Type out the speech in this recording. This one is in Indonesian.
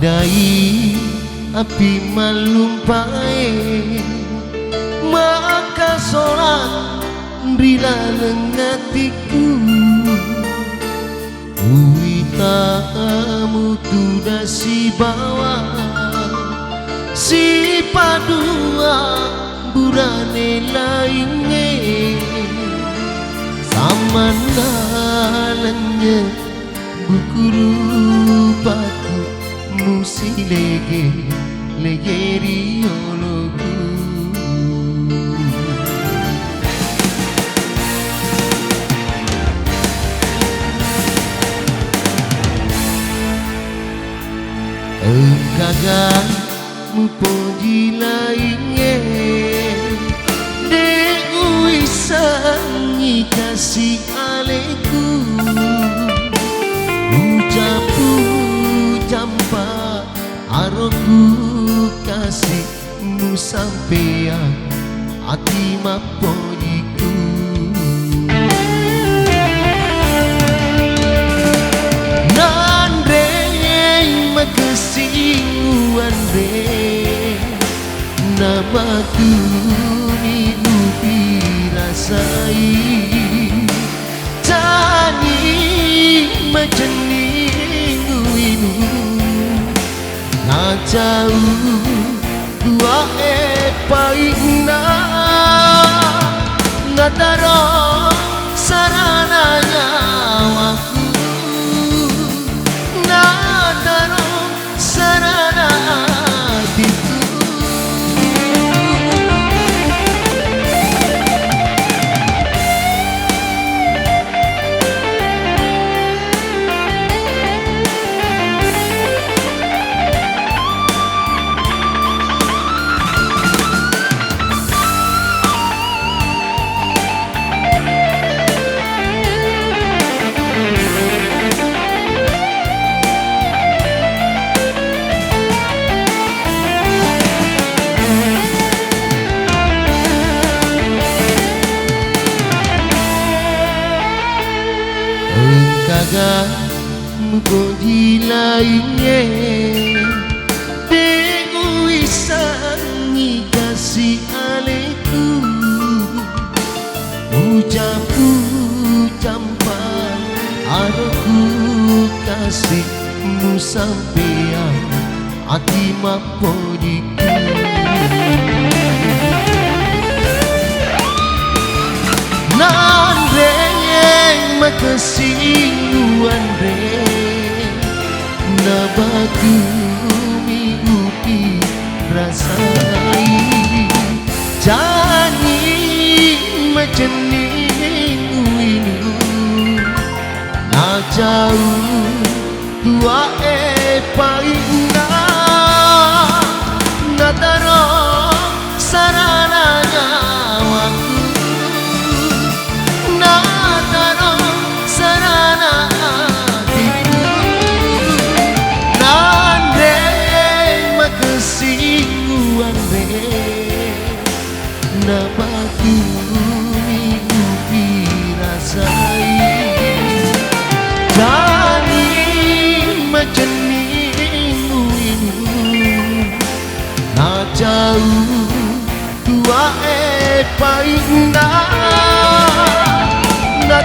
Andai api malumpai maka solat rila lengatiku Uitamu tuda si bawa si padua burane lainnya samanalanya buku rupaku musi lege riologu Engkagak mupoji lainnya Dewi sangi kasih aleku Ucapu jampa aroku kasihmu sampean hati mapojiku Kesinguan re namaku ni lupi rasai tani majeningu inu na jauh dua paina na taro sarananya waku na taro sarana hatiku Engkagak mupoji lainnya Dewi sangi kasih aleku Ucapku campan aroku kasihmu sampean hati mapojiku Kesinguan re nabatu miupi rasai jani majeningu inu na jauh dua paina na taro sarananya waktu na taro sarana hatiku nande makesingguan re nabatu migupi rasai jani majeningu inu na jauh dua paina na